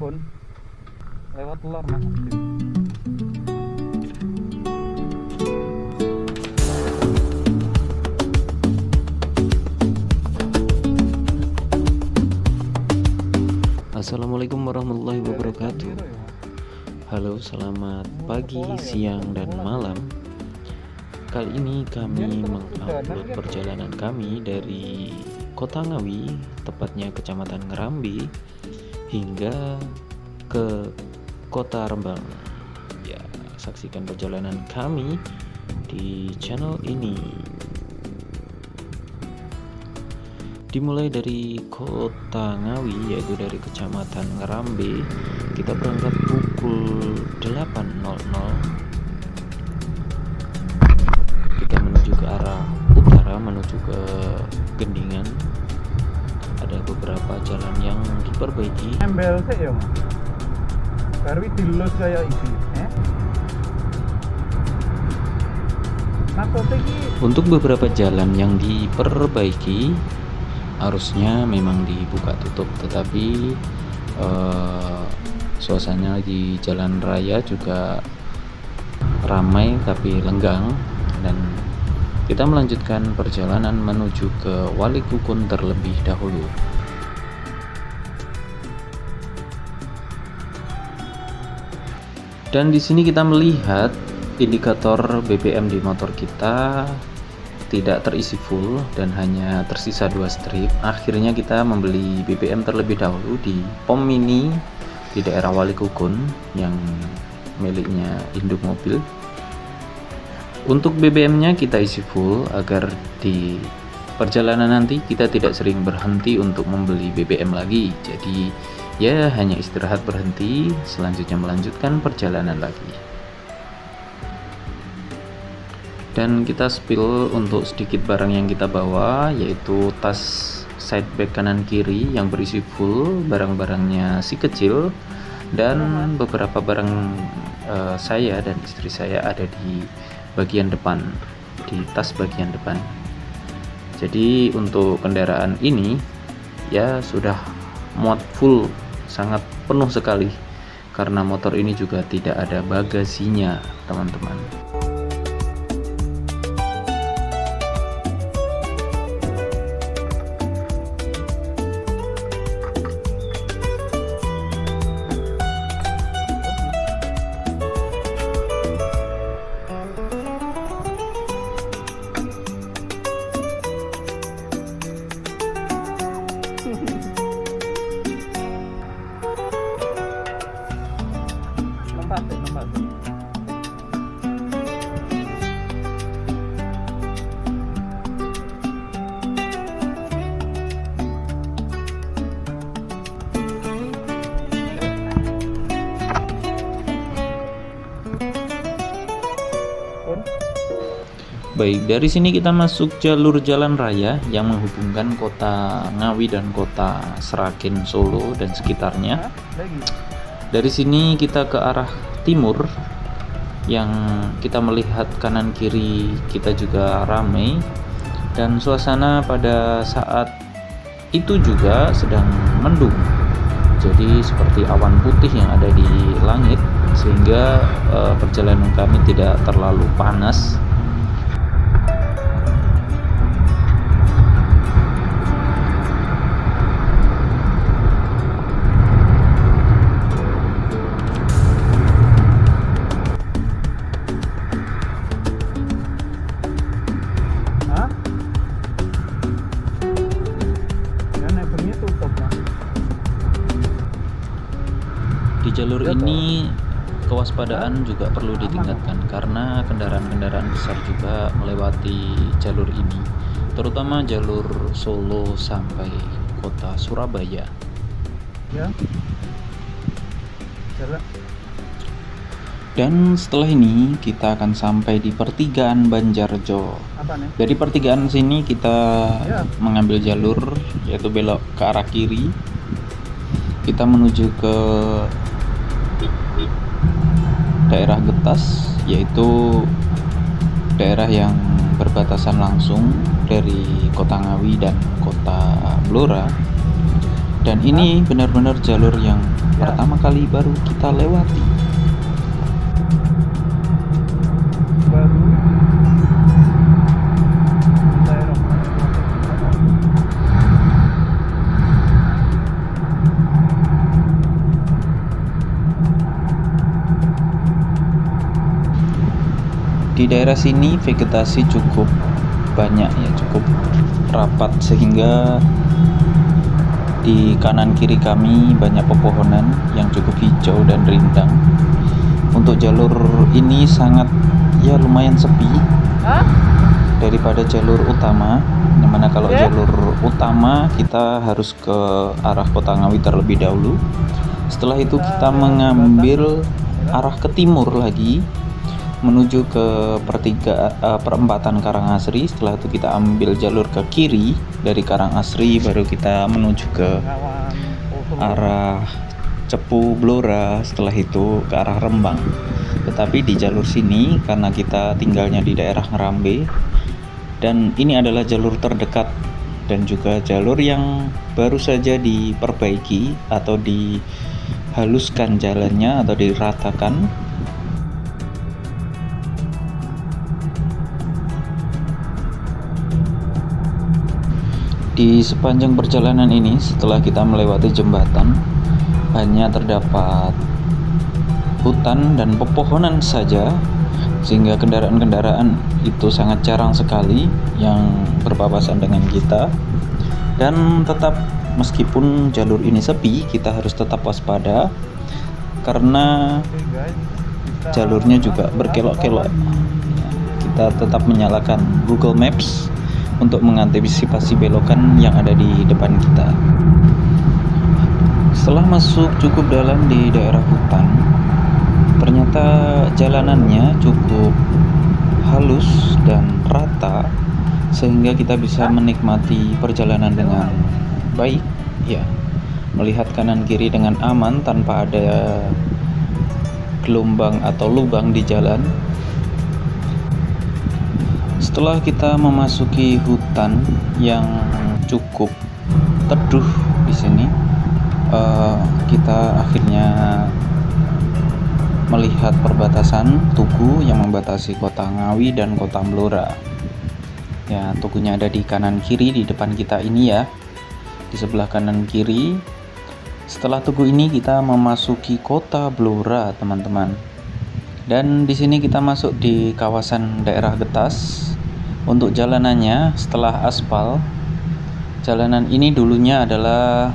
Pun lewat telur mas. Assalamualaikum warahmatullahi wabarakatuh. Halo, selamat pagi, siang, dan malam. Kali ini kami mengupload perjalanan kami dari Kota Ngawi, tepatnya Kecamatan Ngerambi, hingga ke Kota Rembang. Ya, saksikan perjalanan kami di channel ini. Dimulai dari Kota Ngawi, yaitu dari Kecamatan Ngerambi. Kita berangkat pukul 8.00. Kita menuju ke arah utara, menuju ke Gendingan. Ada beberapa jalan yang diperbaiki. Embel sih ya mas. Baru dilus kayak ini. Maksudnya ki Untuk beberapa jalan yang diperbaiki, arusnya memang dibuka tutup, tetapi suasana di jalan raya juga ramai tapi lenggang, dan kita melanjutkan perjalanan menuju ke Walikukun terlebih dahulu. Dan di sini kita melihat indikator BBM di motor kita tidak terisi full dan hanya tersisa 2 strip. Akhirnya kita membeli BBM terlebih dahulu di pom mini di daerah Walikukun yang miliknya induk mobil. Untuk BBM-nya kita isi full agar di perjalanan nanti kita tidak sering berhenti untuk membeli BBM lagi. Jadi ya hanya istirahat berhenti, selanjutnya melanjutkan perjalanan lagi. Dan kita spill untuk sedikit barang yang kita bawa, yaitu tas side bag kanan kiri yang berisi full barang-barangnya si kecil, dan beberapa barang saya dan istri saya ada di bagian depan, di tas bagian depan. Jadi untuk kendaraan ini ya sudah muat full, sangat penuh sekali, karena motor ini juga tidak ada bagasinya, teman-teman. Nempat. Baik, dari sini kita masuk jalur jalan raya yang menghubungkan Kota Ngawi dan Kota Seragen, Solo dan sekitarnya. Dari sini kita ke arah timur, yang kita melihat kanan kiri kita juga ramai, dan suasana pada saat itu juga sedang mendung. Jadi seperti awan putih yang ada di langit, sehingga perjalanan kami tidak terlalu panas. Di jalur ini kewaspadaan juga perlu ditingkatkan karena kendaraan-kendaraan besar juga melewati jalur ini, terutama jalur Solo sampai Kota Surabaya. Ya. Jalan. Dan setelah ini kita akan sampai di pertigaan Banjarjo. Apa nih? Dari pertigaan sini kita mengambil jalur, yaitu belok ke arah kiri. Kita menuju ke daerah Getas, yaitu daerah yang berbatasan langsung dari Kota Ngawi dan Kota Blora. Dan ini benar-benar jalur yang Ya. pertama kali baru kita lewati. Baru daerah Di daerah sini vegetasi cukup banyak ya, cukup rapat sehingga di kanan kiri kami banyak pepohonan yang cukup hijau dan rindang. Untuk jalur ini sangat ya lumayan sepi daripada jalur utama, dimana kalau jalur utama kita harus ke arah Kota Ngawi terlebih dahulu. Setelah itu kita mengambil arah ke timur lagi menuju ke perempatan Karangasri. Setelah itu kita ambil jalur ke kiri dari Karangasri, baru kita menuju ke arah Cepu Blora, setelah itu ke arah Rembang. Tetapi di jalur sini karena kita tinggalnya di daerah Ngerambe dan ini adalah jalur terdekat dan juga jalur yang baru saja diperbaiki atau dihaluskan jalannya atau diratakan. Di sepanjang perjalanan ini, setelah kita melewati jembatan, hanya terdapat hutan dan pepohonan saja, sehingga kendaraan-kendaraan itu sangat jarang sekali yang berpapasan dengan kita. Dan tetap meskipun jalur ini sepi, kita harus tetap waspada karena jalurnya juga berkelok-kelok. Kita tetap menyalakan Google Maps untuk mengantisipasi belokan yang ada di depan kita. Setelah masuk cukup dalam di daerah hutan, ternyata jalanannya cukup halus dan rata sehingga kita bisa menikmati perjalanan dengan baik ya, melihat kanan kiri dengan aman tanpa ada gelombang atau lubang di jalan. Setelah kita memasuki hutan yang cukup teduh di sini, kita akhirnya melihat perbatasan Tugu yang membatasi Kota Ngawi dan Kota Blora. Ya, Tugunya ada di kanan kiri di depan kita ini ya, di sebelah kanan kiri. Setelah Tugu ini kita memasuki Kota Blora, teman-teman. Dan di sini kita masuk di kawasan daerah Getas. Untuk jalanannya setelah aspal, jalanan ini dulunya adalah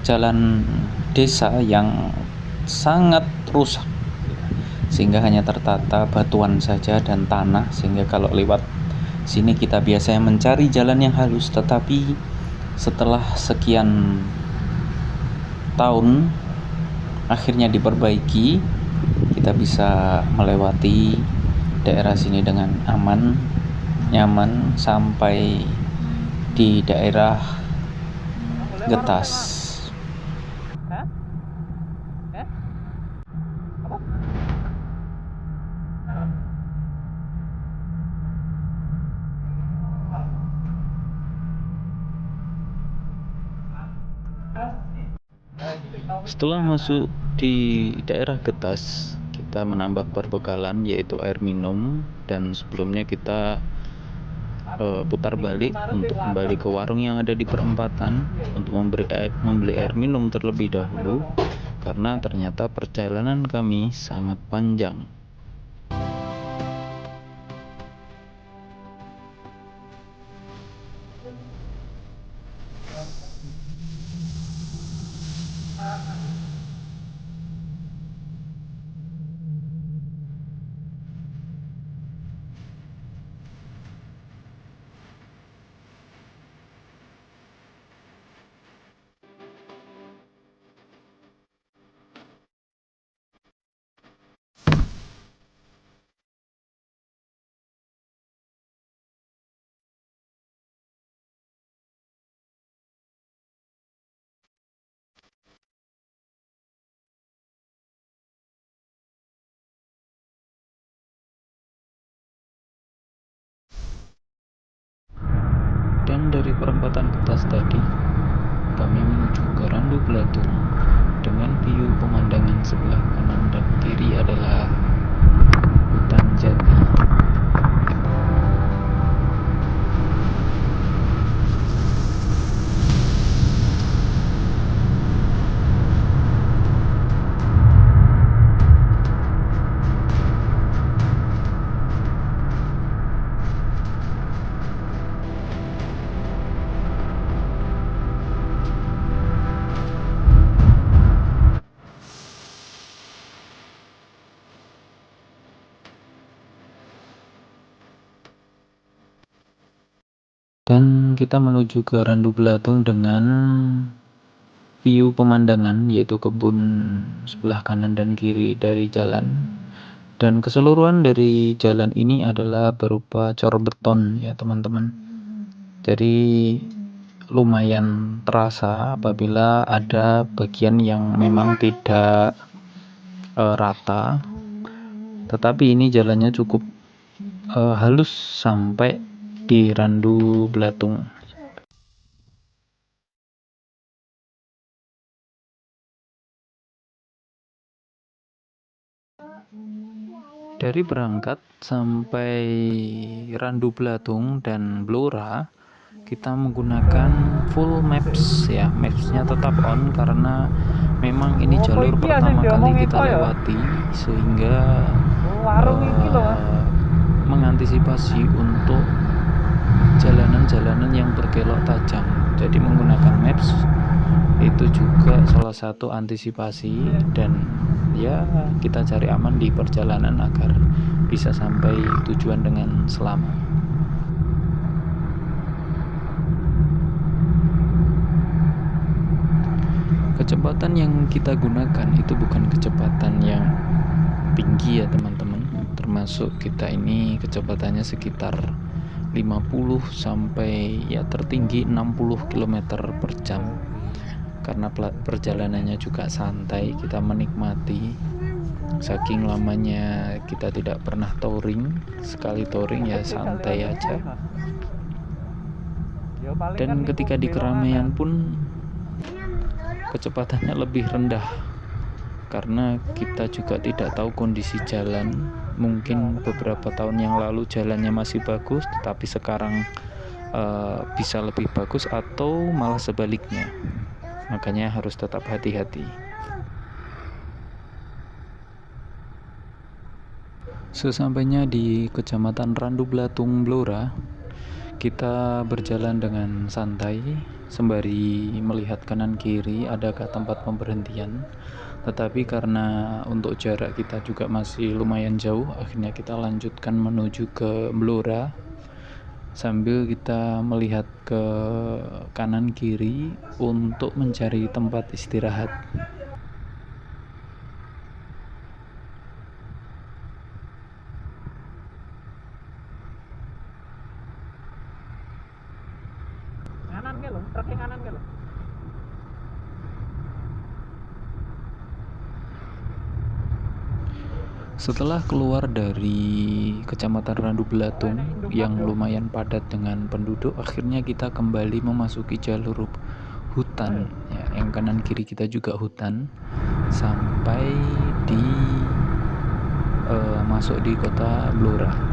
jalan desa yang sangat rusak, sehingga hanya tertata batuan saja dan tanah, sehingga kalau lewat sini kita biasanya mencari jalan yang halus. Tetapi setelah sekian tahun akhirnya diperbaiki, kita bisa melewati daerah sini dengan aman, nyaman sampai di daerah Getas. Setelah masuk di daerah Getas, kita menambah perbekalan yaitu air minum, dan sebelumnya kita putar balik untuk kembali ke warung yang ada di perempatan untuk membeli air minum terlebih dahulu karena ternyata perjalanan kami sangat panjang. Dan dari perempatan Getas tadi kami menuju ke Randu Belatung dengan view pemandangan sebelah kanan dan kiri adalah hutan jati. Dan kita menuju ke Randu Belatung dengan view pemandangan, yaitu kebun sebelah kanan dan kiri dari jalan. Dan keseluruhan dari jalan ini adalah berupa cor beton ya teman-teman. Jadi lumayan terasa apabila ada bagian yang memang tidak rata. Tetapi ini jalannya cukup halus sampai di Randu Belatung. Dari berangkat sampai Randu Belatung dan Blora, kita menggunakan full maps ya. Mapsnya tetap on karena memang ini jalur pertama kali kita lewati, sehingga mengantisipasi untuk jalanan-jalanan yang berkelok tajam. Jadi menggunakan maps itu juga salah satu antisipasi, dan ya kita cari aman di perjalanan agar bisa sampai tujuan dengan selamat. Kecepatan yang kita gunakan itu bukan kecepatan yang tinggi ya teman-teman, termasuk kita ini kecepatannya sekitar 50 sampai ya tertinggi 60 km per jam. Karena perjalanannya juga santai, kita menikmati. Saking lamanya kita tidak pernah touring, sekali touring ya santai aja. Dan ketika di keramaian pun kecepatannya lebih rendah, karena kita juga tidak tahu kondisi jalan. Mungkin beberapa tahun yang lalu jalannya masih bagus, tetapi sekarang bisa lebih bagus atau malah sebaliknya. Makanya harus tetap hati-hati. Sesampainya di Kecamatan Randu Belatung Blora, kita berjalan dengan santai sembari melihat kanan kiri adakah tempat pemberhentian. Tetapi karena untuk jarak kita juga masih lumayan jauh, akhirnya kita lanjutkan menuju ke Blora sambil kita melihat ke kanan kiri untuk mencari tempat istirahat. Kanan ke lo, truknya kanan ke lo. Setelah keluar dari Kecamatan Randu Belatung yang lumayan padat dengan penduduk, akhirnya kita kembali memasuki jalur hutan ya, yang kanan kiri kita juga hutan, sampai di masuk di kota Blora.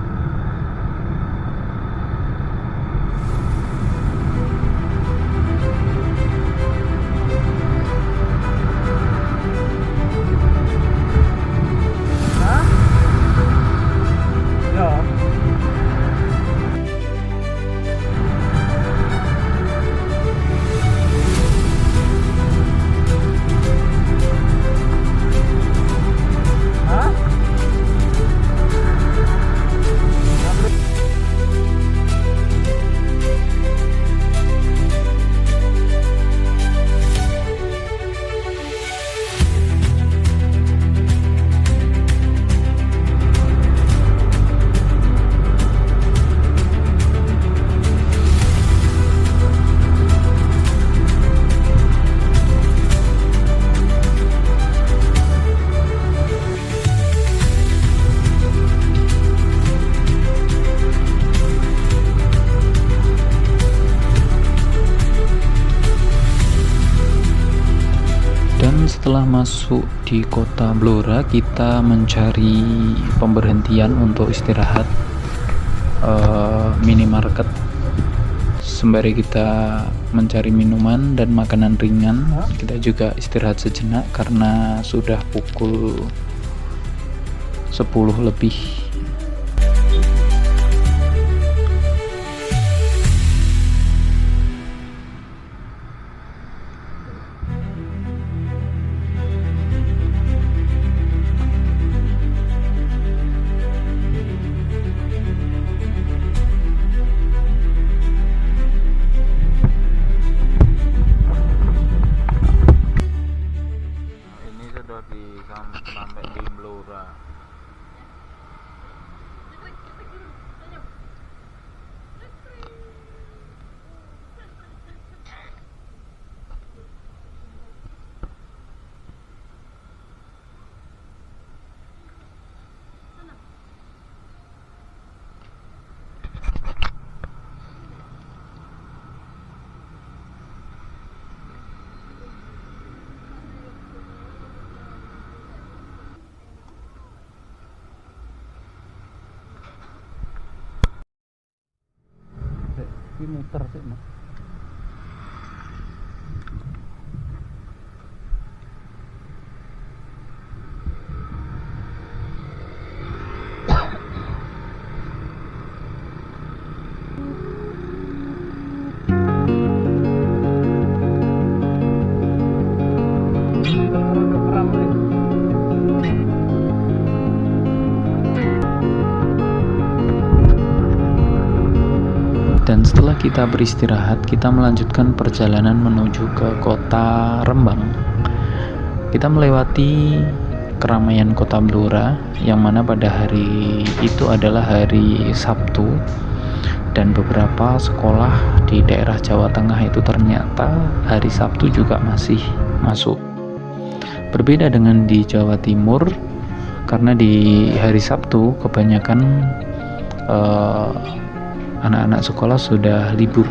Setelah masuk di kota Blora, kita mencari pemberhentian untuk istirahat, minimarket, sembari kita mencari minuman dan makanan ringan. Kita juga istirahat sejenak karena sudah pukul 10 lebih. Ini sudah sampai di Blora. Ini muter sih, Mas. Dan setelah kita beristirahat, kita melanjutkan perjalanan menuju ke kota Rembang. Kita melewati keramaian kota Blora, yang mana pada hari itu adalah hari Sabtu, dan beberapa sekolah di daerah Jawa Tengah itu ternyata hari Sabtu juga masih masuk. Berbeda dengan di Jawa Timur, karena di hari Sabtu kebanyakan anak-anak sekolah sudah libur.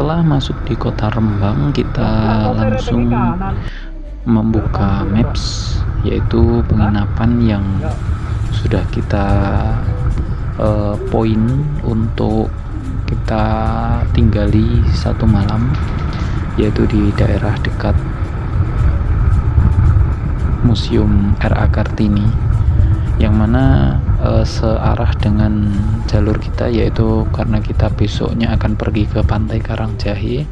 Setelah masuk di kota Rembang, kita langsung membuka maps, yaitu penginapan yang sudah kita poin untuk kita tinggali 1 malam, yaitu di daerah dekat Museum R.A. Kartini, yang mana searah dengan jalur kita, yaitu karena kita besoknya akan pergi ke Pantai Karangjahe.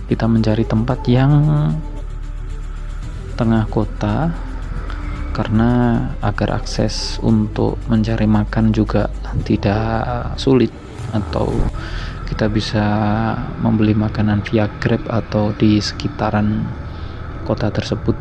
Kita mencari tempat yang tengah kota karena agar akses untuk mencari makan juga tidak sulit, atau kita bisa membeli makanan via Grab atau di sekitaran kota tersebut.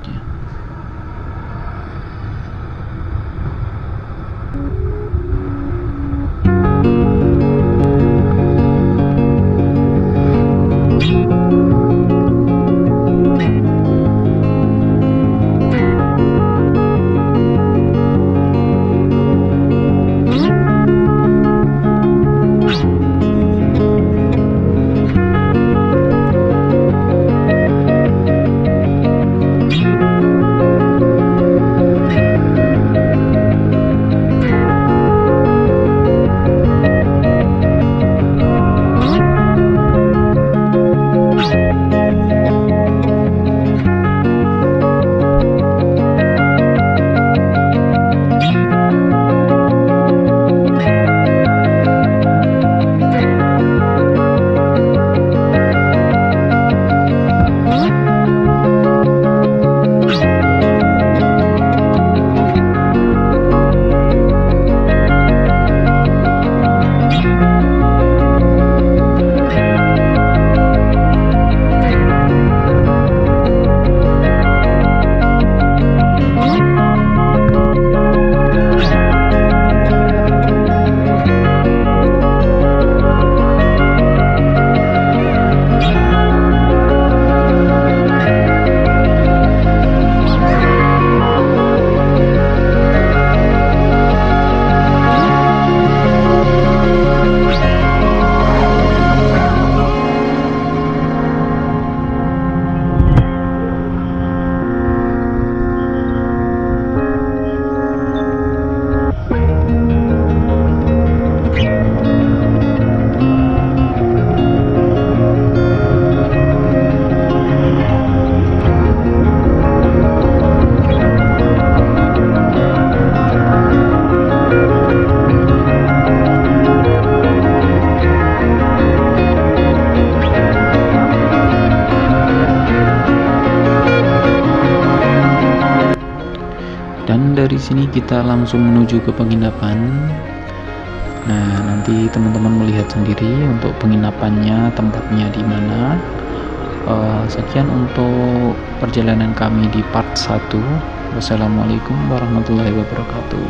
Dan dari sini kita langsung menuju ke penginapan. Nah, nanti teman-teman melihat sendiri untuk penginapannya, tempatnya di mana. Sekian untuk perjalanan kami di part 1. Wassalamualaikum warahmatullahi wabarakatuh.